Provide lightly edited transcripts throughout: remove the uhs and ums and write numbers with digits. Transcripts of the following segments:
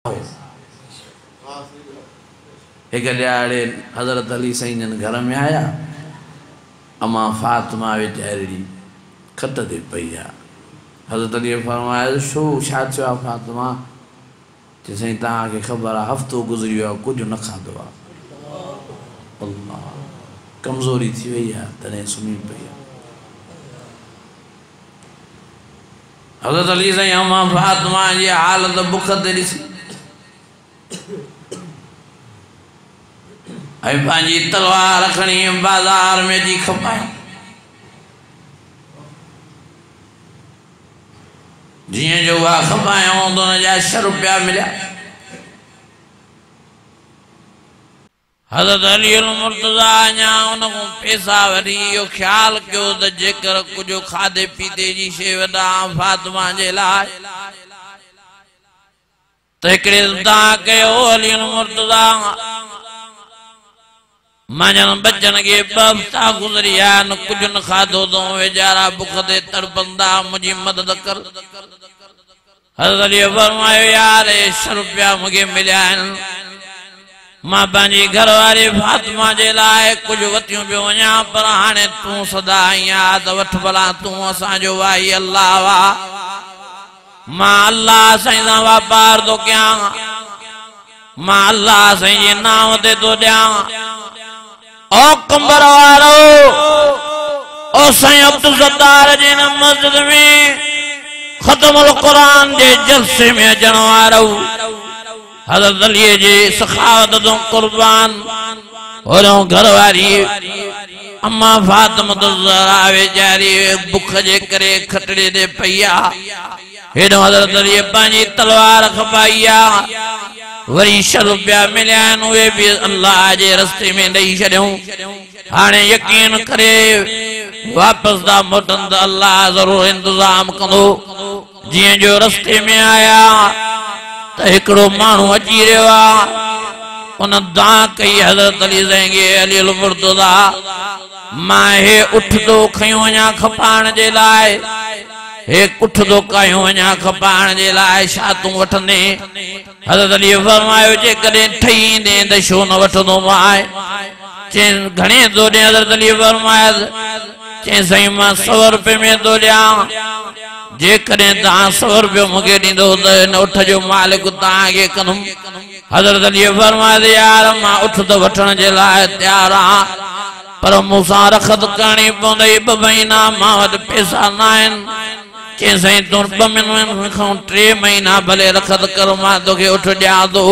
एक ॾियारे हज़रत अली साईं जन घर में आया। अम्मा फातिमा वेचारी खत ते पई आहे। हज़रत अली फरमाया छो छा थियो आहे फातिमा? चई साईं तव्हांखे ख़बर आहे हफ़्तो गुज़री वियो आहे कुझु न खाधो आहे। अल्लाह कमज़ोरी थी वई आहे तॾहिं सुम्ही पई आहे। हज़रत अली साईं अम्मा फातिमा जी हालत बुख ते ॾिसी ऐं पंहिंजी तलवार खणी बाज़ार में जी खपाई। जीअं जो उहा खपायूं त हुन जा 6 रुपया मिलिया। हज़रत अली मुर्तज़ा अञा उन खां पैसा वठी इहो ख़्यालु कयो त जेकर कुझु खाधे पीते जी शइ वॾा फातिमा जे लाइ त हिकिड़े तव्हां कयो अली मुर्तज़ा मांजन बच्चन के 2 हफ़्ता गुज़री आहिनि कुझु न खाधो अथऊं वेचारा बुख ते तड़पंदा मुंहिंजी मदद कर। हज़रत अली फरमायो यार 6 रुपया मूंखे मिलिया आहिनि मां पंहिंजी घरवारी फातिमा जे लाइ कुझु वतियूं पियो वञा पर हाणे तूं सदा आई आहे त वठ भला तूं असांजो वाही अल्लाह वाह मां अल्लाह साईं सां वापार थो कयां मां अल्लाह साईं जे नाम ते थो ॾियां। ओ कंबर वारो ओ साईं अब्दुल सत्तार जी न मस्जिद में ख़त्मुल क़ुरान जे जलसे में अचण वारो हज़रत अली जी सखावत तो कुर्बान और घरवारी अम्मा फातिमा ज़हरा वेचारी बुख जे करे खटड़े दे पई आहे। हेॾो हज़रत अली पंहिंजी तलवार खपाई आहे। वरी 6 रुपया मिलिया आहिनि उहे बि अल्लाह जे रस्ते में ॾेई छॾियूं। हाणे यकीन करे वापसि था मोटनि त अल्लाह ज़रूरु इंतज़ाम कंदो। जीअं जो रस्ते में आया त हिकिड़ो माण्हू अची रहियो आहे। उन दुआ कई हज़रत अली साईं खे अली मुर्तज़ा मां हे उठ थो खयूं वञा खपाइण जे लाइ हे कुठ थो कयूं वञा खपाइण जे लाइ छा तूं वठंदे? हज़रत अली फरमायो जेकॾहिं ठही ईंदे त छो न वठंदोमांइ। चई घणे थो ॾे? हज़रत अली फरमाया चई साईं मां 100 रुपये में थो ॾियां जेकॾहिं तव्हां 100 रुपयो मूंखे ॾींदो त हिन उठ जो मालिक तव्हांखे कंदुमि। हज़रत अली फरमाया यार मां उठ त वठण जे लाइ तयारु आहियां पर मूंसां रखत करणी पवंदई 2 महीना मां वटि पैसा न आहिनि। चई साईं तूं 2 महीननि खां 3 महीना भले रखत कर मां तोखे उठ ॾियां थो।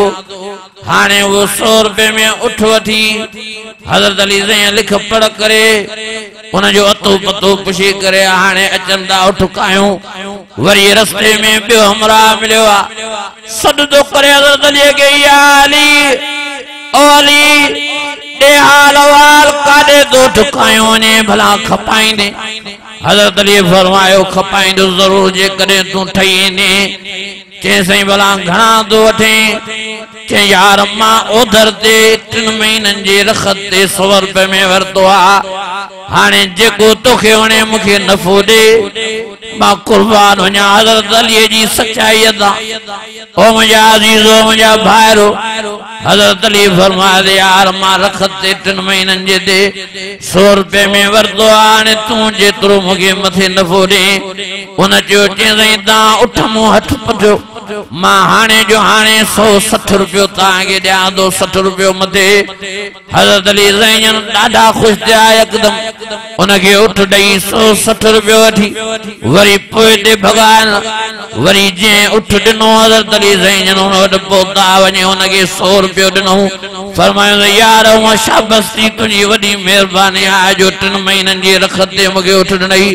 हाणे वो 100 रुपये में उठ वठी हज़रत अली साईं लिख पढ़ करे उनजो अतो पतो पुछी करे हाणे अचनि था उठ कायूं। वरी रस्ते में ॿियो हमराह मिलियो आहे। सॾु थो करे हज़रत अली खे या अली ओ अली ए हाल अहवाल काॾे थो ठुकायूं वञे भला खपाईंदे? हज़रत अली फरमायो खपाईंदो ज़रूरु जेकॾहिं तूं ठही ईंदे। चई साईं भला घणा थो वठे? चई यार मां ओधर ते 3 महीननि जी रखत ते 100 रुपये में वरितो आहे। हाणे जेको तोखे वणे मूंखे नफ़ो ॾे मां कुर्बान वञा। हज़रत अलीअ जी सचाईअ तां ओ मुंहिंजा अज़ीज़ो मुंहिंजा भाइरो हज़रत अली फरमाया यार मां रखत ते 3 महीननि जे ते 100 रुपये में वरितो आहे। हाणे तूं जेतिरो मूंखे मथे नफ़ो ॾे। उन चयो चई साईं तव्हां उठ मूं हथ पटियो मां हाणे जो हाणे 160 रुपयो तव्हांखे ॾियां थो 60 रुपयो मथे। हज़रत अली साईं ॾाढा ख़ुशि थिया यकदमि उनखे उठ ॾेई 160 रुपयो वठी वरी पोइ ते भॻाइण वरी जीअं उठ ॾिनो हज़रत अली साईं जन हुन वटि पहुता वञे हुनखे 100 रुपयो ॾिनो। फरमायो यार हूअं शाबस थी तुंहिंजी वॾी महिरबानी आहे जो 3 महीननि जी रखत ते मूंखे उठ ॾिनई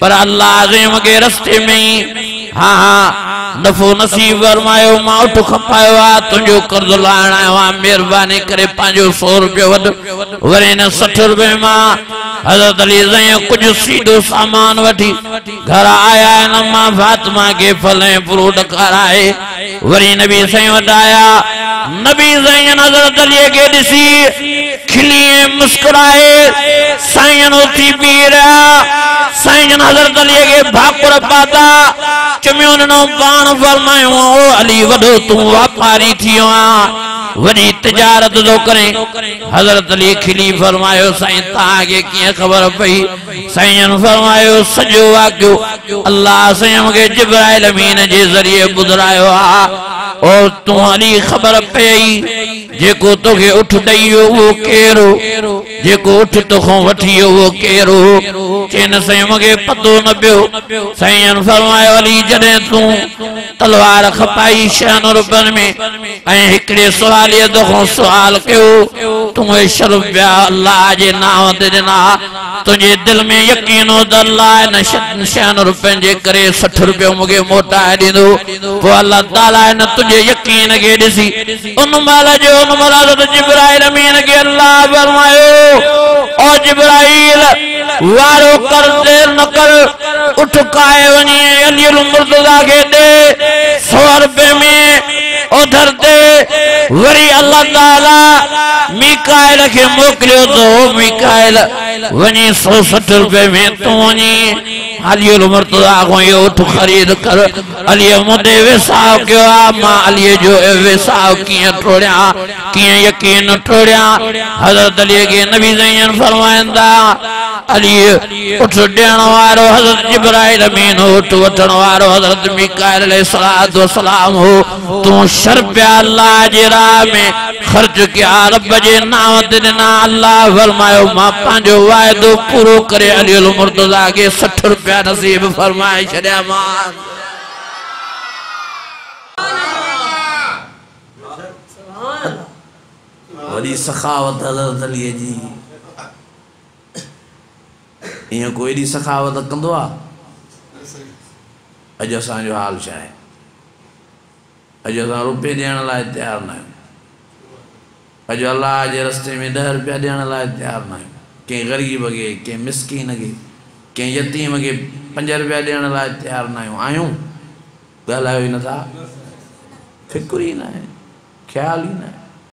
पर अल्लाह साईं मूंखे रस्ते में ई हाँ नफ़ो नसीब फरमायो मां उठ खपायो आहे तुंहिंजो कर्ज़ लाहिण आयो आहियां महिरबानी करे पंहिंजो 100 रुपयो वठि। वरी हिन 60 रुपये मां हज़रत अली साईं कुझु सीधो सामान वठी घर आया आहिनि। अम्मा फातिमा खे फल ऐं फ्रूट खाराए वरी नबी साईं वटि आया। नबी साईं हज़रत अलीअ खे ॾिसी खिलिए मुस्कुराए साईं उठी बीरा साईं हज़रत अली के भाकुर पाता चमियों नो बाण फरमायो ओ अली वडो तू व्यापारी थियो वडी तिजारत दो करे हज़रत अली खिली फरमायो साईं ताके किए खबर पई साईं फरमायो सजो वाक्यो अल्लाह साईं के जिब्राइल अमीन जे जरिए बुधरायो और तू अली खबर पई जेको तोखे उठ दइयो वो केरो जेको उठ तोखो वठियो वो केरो चेन साईं मूंखे पतो न पियो साईं फरमायो अली जॾहिं तूं तलवार खपाई 6 रुपयनि में ऐं हिकिड़े सवालियत खां सुवाल कयो तूं शर्फ पिया अल्लाह जे नाम ते ॾिना तुंहिंजे दिलि में यकीन हो त अल्लाह इन 6 रुपयनि जे करे 60 रुपया मूंखे मोटाए ॾींदो पोइ अल्लाह ताला इन तुंहिंजे यकीन खे ॾिसी उन महिल जो उन महिल जिब्राइल अमीन के अल्लाह फरमायो ओ जिब्राइल वारो कर देर न कर उठ काए वनी अली मुर्तजा के दे 100 रुपए में उधर दे वरी अल्लाह ताला मीकाइल के मोकलियो तो मीकाइल वनी 160 रुपए में तू वनी अली मुर्तजा को ये उठ खरीद कर अली मुदे वेसाव क्यों मां अली जो वेसाव किए टोड़िया किए यकीन टोड़िया हज़रत अली के नबी ज़ैन फरमाइंदा अली उठ देण वारो हज़रत जिब्राइल अमीन उठ वठण वारो हज़रत मीकाइल अलैहिस्सलातु वस्सलाम हो तू शर्फ अल्लाह जे राह में खर्च किया रब जे नाम ते ॾिना अल्लाह फरमायो मां पंहिंजो वाइदो पूरो करे अली मुर्तजा के 60 रुपया नसीब फरमाए छॾिया मां वरी सखावत हज़रत अली जी इं कोई एडी सखावत कंदो अज असांजो हाल छा आहे अज असां रुपये ॾियण लाइ तैयार न आहियूं अज अल्लाह जे रस्ते में 10 रुपया ॾियण लाइ तैयार न आहियूं कंहिं ग़रीब खे कंहिं मिसकीन खे कंहिं यतीम खे 5 रुपया ॾियण लाइ तैयार न आहियूं ॻाल्हायो ई नथा फिक्र ई न आहे ख़्याल ई न आहे